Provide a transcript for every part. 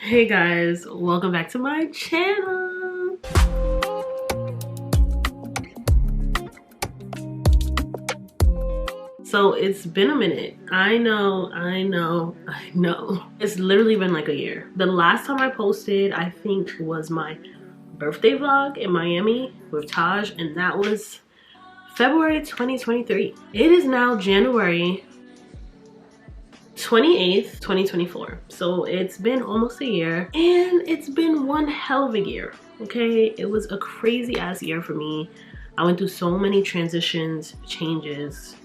Hey guys, welcome back to my channel. So it's been a minute. I know. It's literally been like a year. The last time I posted, I think, was my birthday vlog in Miami with Taj, and that was February 2023. It is now January 28th, 2024. So it's been almost a year, and it's been one hell of a year. Okay, it was a crazy ass year for me. I went through so many transitions, changes.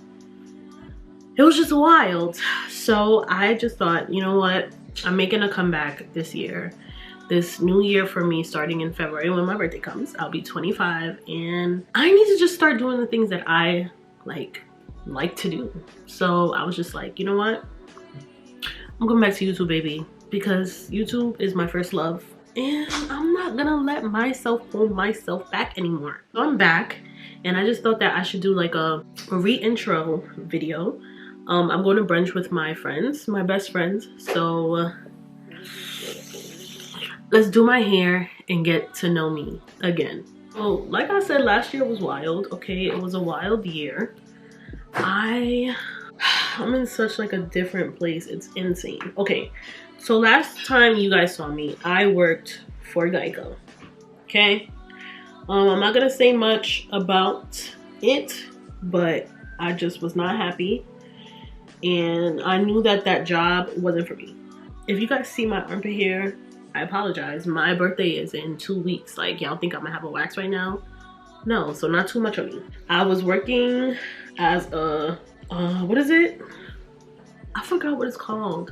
It was just wild. So I just thought, you know what, I'm making a comeback this year. This new year for me, starting in February when my birthday comes. I'll be 25, and I need to just start doing the things that I like to do. So I was just like, you know what, I'm going back to YouTube, baby, because YouTube is my first love, and I'm not gonna let myself hold myself back anymore. So I'm back, and I just thought that I should do like a re-intro video. I'm going to brunch with my friends, my best friends, so let's do my hair and get to know me again. Well, like I said, last year was wild. Okay, it was a wild year. I'm in such like a different place. It's insane. Okay, so last time you guys saw me, I worked for Geico. Okay, I'm not gonna say much about it, but I just was not happy, and I knew that that job wasn't for me. If you guys see my armpit hair, I apologize. My birthday is in 2 weeks. Like, y'all think I'm gonna have a wax right now? No, so not too much of me. I was working as a what is it? I forgot what it's called.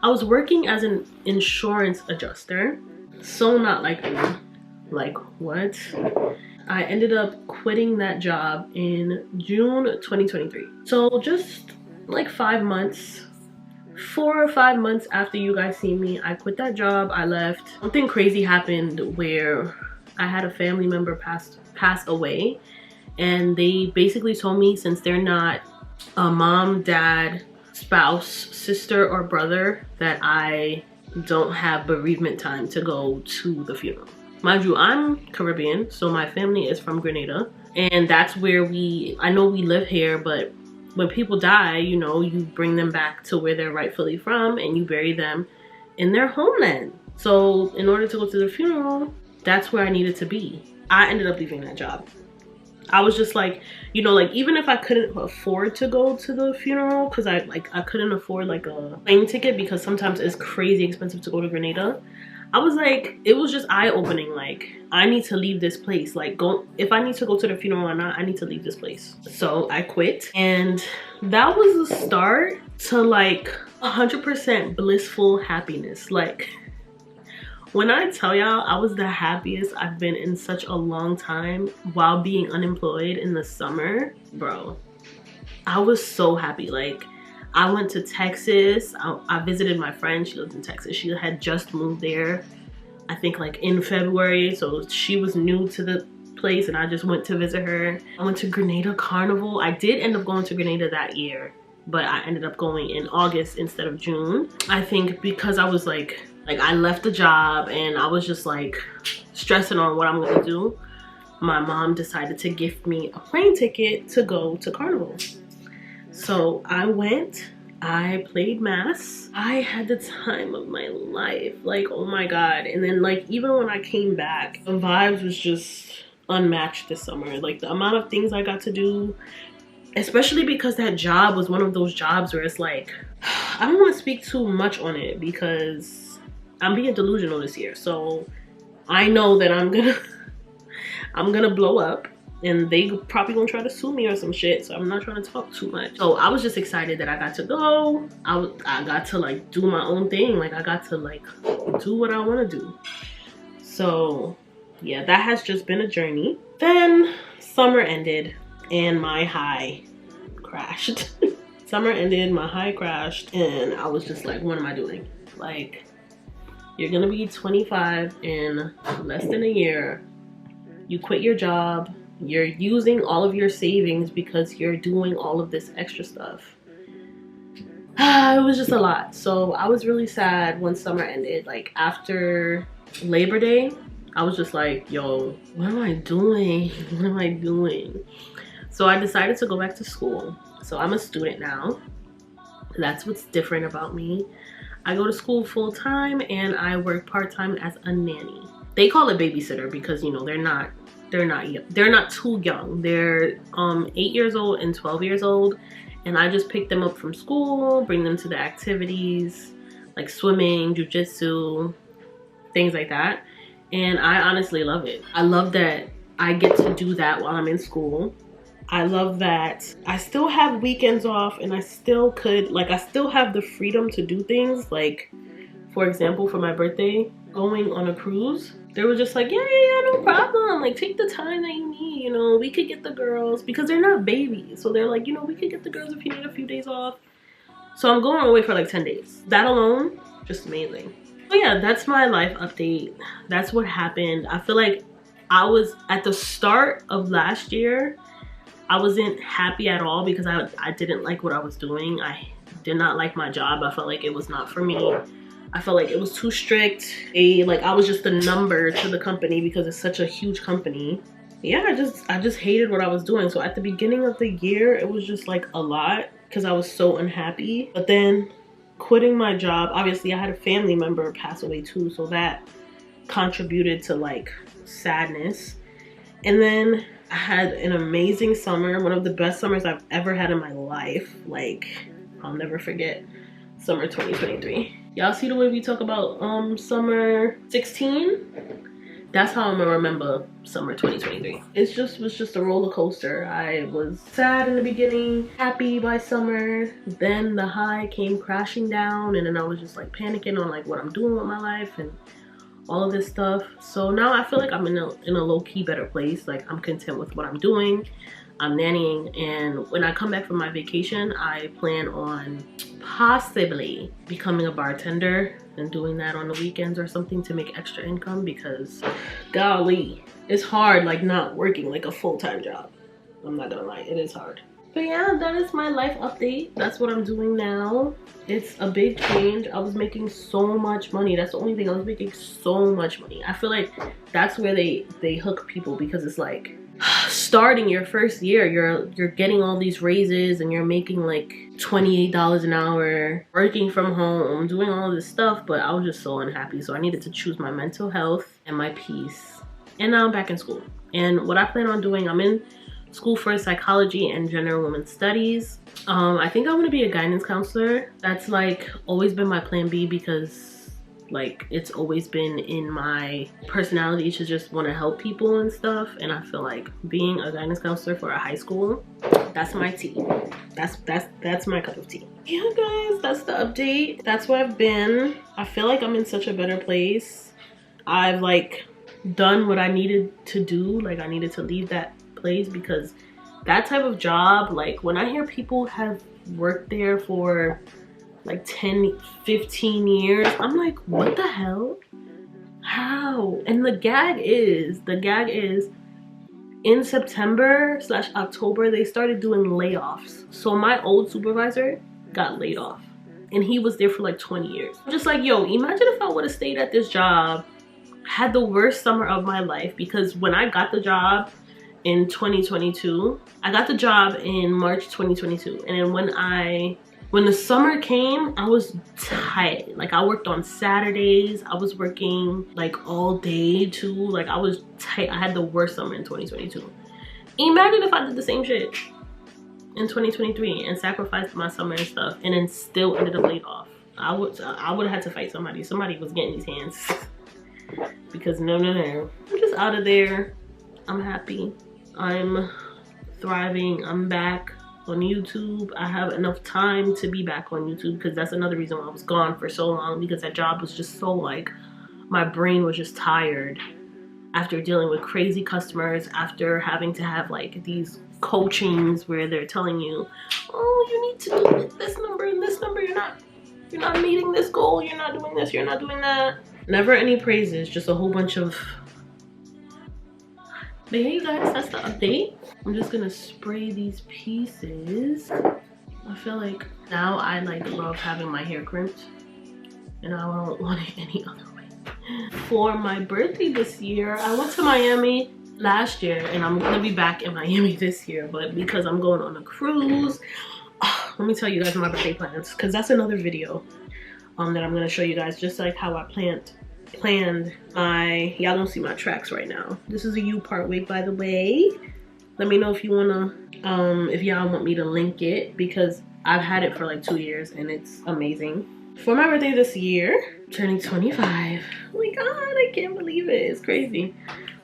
I was working as an insurance adjuster. So not like me. Like, what? I ended up quitting that job in June 2023. So just like 4 or 5 months after you guys see me, I quit that job. I left. Something crazy happened where I had a family member pass away, and they basically told me, since they're not a mom, dad, spouse, sister, or brother, that I don't have bereavement time to go to the funeral. Mind you, I'm Caribbean, so my family is from Grenada, and that's where I know we live here, but when people die, you know, you bring them back to where they're rightfully from, and you bury them in their homeland. So in order to go to the funeral, that's where I needed to be. I ended up leaving that job. I was just like, you know, like, even if I couldn't afford to go to the funeral, because I couldn't afford like a plane ticket, because sometimes it's crazy expensive to go to Grenada. I was like, it was just eye-opening. Like, I need to leave this place. Like, if I need to go to the funeral or not, I need to leave this place. So I quit, and that was the start to like 100% blissful happiness. Like, when I tell y'all, I was the happiest I've been in such a long time while being unemployed in the summer. Bro, I was so happy. Like, I went to Texas. I visited my friend. She lives in Texas. She had just moved there, I think like in February. So she was new to the place, and I just went to visit her. I went to Grenada Carnival. I did end up going to Grenada that year, but I ended up going in August instead of June. I think because I was like I left the job, and I was just like stressing on what I'm gonna do. My mom decided to gift me a plane ticket to go to Carnival. So I went, I played mass. I had the time of my life. Like, oh my God. And then like, even when I came back, the vibes was just unmatched this summer. Like, the amount of things I got to do, especially because that job was one of those jobs where it's like, I don't want to speak too much on it because I'm being delusional this year. So I know that I'm gonna blow up, and they probably gonna try to sue me or some shit, so I'm not trying to talk too much. So I was just excited that I got to go. I got to like do my own thing. Like, I got to like do what I want to do. So yeah, that has just been a journey. Then summer ended, and my high crashed. Summer ended, my high crashed, and I was just like, what am I doing? Like, you're gonna be 25 in less than a year. You quit your job. You're using all of your savings because you're doing all of this extra stuff. it was just a lot. So I was really sad when summer ended. Like after Labor Day, I was just like, yo, what am I doing? What am I doing? So I decided to go back to school. So I'm a student now. That's what's different about me. I go to school full time and I work part time as a nanny. They call it babysitter because, you know, they're not too young. They're 8 years old and 12 years old, and I just pick them up from school, bring them to the activities like swimming, jujitsu, things like that. And I honestly love it. I love that I get to do that while I'm in school. I love that I still have weekends off and I still have the freedom to do things. Like, for example, for my birthday, going on a cruise, they were just like, yeah, no problem. Like, take the time that you need, you know, we could get the girls, because they're not babies. So they're like, you know, we could get the girls if you need a few days off. So I'm going away for like 10 days. That alone, just amazing. But yeah, that's my life update. That's what happened. I feel like I was at the start of last year, I wasn't happy at all because I didn't like what I was doing. I did not like my job. I felt like it was not for me. I felt like it was too strict. I was just a number to the company because it's such a huge company. Yeah, I just hated what I was doing. So at the beginning of the year, it was just like a lot because I was so unhappy. But then quitting my job, obviously I had a family member pass away too, so that contributed to like sadness. And then I had an amazing summer, one of the best summers I've ever had in my life. Like, I'll never forget summer 2023. Y'all see the way we talk about summer 16? That's how I'm gonna remember summer 2023. It was just a roller coaster. I was sad in the beginning, happy by summer. Then the high came crashing down, and then I was just like panicking on like what I'm doing with my life and all of this stuff. So now I feel like I'm in a low-key better place. Like, I'm content with what I'm doing. I'm nannying, and when I come back from my vacation, I plan on possibly becoming a bartender and doing that on the weekends or something to make extra income, because golly, it's hard like not working like a full-time job. I'm not gonna lie, it is hard. But yeah, that is my life update. That's what I'm doing now. It's a big change. I was making so much money. That's the only thing. I was making so much money. I feel like that's where they hook people, because it's like starting your first year, you're getting all these raises and you're making like $28 an hour, working from home, doing all this stuff. But I was just so unhappy. So I needed to choose my mental health and my peace. And now I'm back in school. And what I plan on doing, I'm in school for psychology and gender women's studies. I think I want to be a guidance counselor. That's like always been my plan B, because like it's always been in my personality to just want to help people and stuff. And I feel like being a guidance counselor for a high school, that's my tea. That's my cup of tea. Yeah guys, that's the update. That's where I've been. I feel like I'm in such a better place. I've like done what I needed to do. Like, I needed to leave that place, because that type of job, like when I hear people have worked there for like 10-15 years, I'm like, what the hell? How? And the gag is in September/October they started doing layoffs. So my old supervisor got laid off, and he was there for like 20 years. I'm just like, yo, imagine if I would have stayed at this job, had the worst summer of my life. Because when I got the job in 2022, I got the job in March 2022, and then when the summer came, I was tight. Like, I worked on Saturdays, I was working like all day too. Like, I was tight. I had the worst summer in 2022. Imagine if I did the same shit in 2023 and sacrificed my summer and stuff, and then still ended up laid off. I would have had to fight somebody. Somebody was getting these hands. Because no, I'm just out of there. I'm happy. I'm thriving. I'm back on YouTube. I have enough time to be back on YouTube, because that's another reason why I was gone for so long, because that job was just so like, my brain was just tired after dealing with crazy customers, after having to have like these coachings where they're telling you, oh, you need to do this number and this number, you're not meeting this goal, you're not doing this, you're not doing that. Never any praises, just a whole bunch of. But hey guys, that's the update. I'm just gonna spray these pieces. I feel like Now I like love having my hair crimped, and I don't want it any other way. For my birthday this year, I went to Miami last year, and I'm gonna be back in Miami this year, but because I'm going on a cruise, let me tell you guys my birthday plans, because that's another video that I'm gonna show you guys, just like how I planned my, y'all don't see my tracks right now. This is a U part wig, by the way. Let me know if you wanna, if y'all want me to link it, because I've had it for like 2 years and it's amazing. For my birthday this year, turning 25. Oh my God, I can't believe it, it's crazy.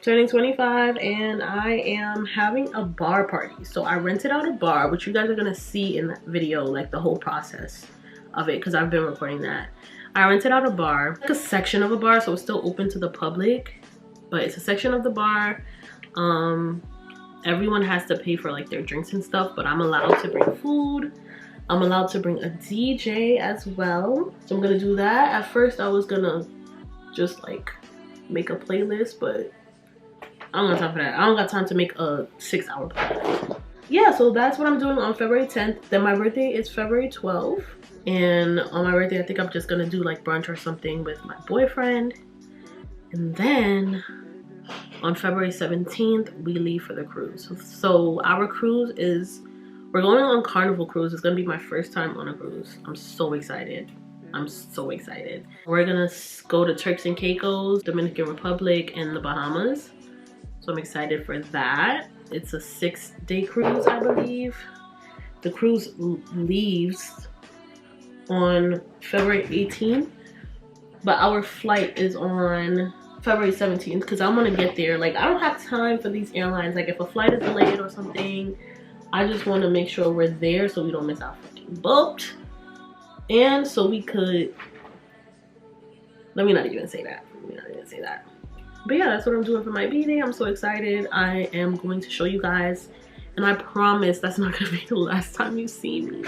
Turning 25, and I am having a bar party. So I rented out a bar, which you guys are gonna see in that video, like the whole process of it, because I've been recording that. I rented out a bar, like a section of a bar, so it's still open to the public, but it's a section of the bar. Everyone has to pay for like their drinks and stuff, but I'm allowed to bring food. I'm allowed to bring a DJ as well. So I'm gonna do that. At first I was gonna just like make a playlist, but I don't got time for that. I don't got time to make a 6-hour playlist. Yeah, so that's what I'm doing on February 10th. Then my birthday is February 12th. And on my birthday, I think I'm just gonna do like brunch or something with my boyfriend. And then on February 17th, we leave for the cruise. So our cruise is, we're going on Carnival Cruise. It's gonna be my first time on a cruise. I'm so excited. I'm so excited. We're gonna go to Turks and Caicos, Dominican Republic, and the Bahamas. So I'm excited for that. It's a 6-day cruise, I believe. The cruise leaves on February 18th, but our flight is on February 17th, because I want to get there. Like, I don't have time for these airlines. Like, if a flight is delayed or something, I just want to make sure we're there so we don't miss our fucking boat. And so we could, let me not even say that. But yeah, that's what I'm doing for my B-Day. I'm so excited. I am going to show you guys, and I promise that's not gonna be the last time you see me.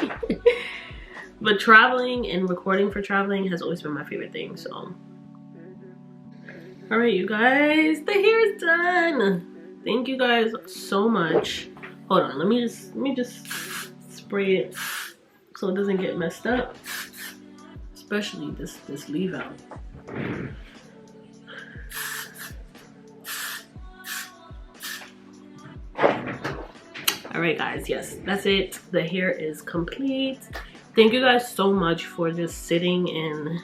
But traveling and recording for traveling has always been my favorite thing, so. All right, you guys, the hair is done. Thank you guys so much. Hold on, let me just spray it so it doesn't get messed up, especially this leave out. All right, guys, yes, that's it. The hair is complete. Thank you guys so much for just sitting and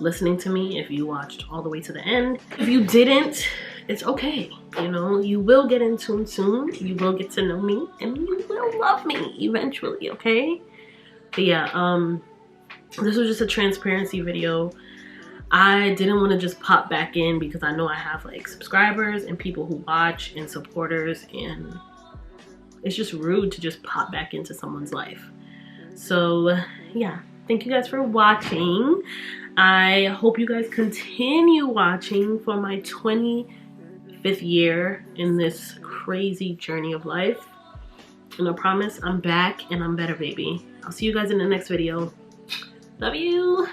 listening to me. If you watched all the way to the end, if you didn't, it's okay. You know, you will get in tune soon. You will get to know me, and you will love me eventually, okay? But yeah, this was just a transparency video. I didn't want to just pop back in because I know I have like subscribers and people who watch and supporters, and it's just rude to just pop back into someone's life. So yeah, thank you guys for watching. I hope you guys continue watching for my 25th year in this crazy journey of life. And I promise I'm back and I'm better, baby. I'll see you guys in the next video. Love you.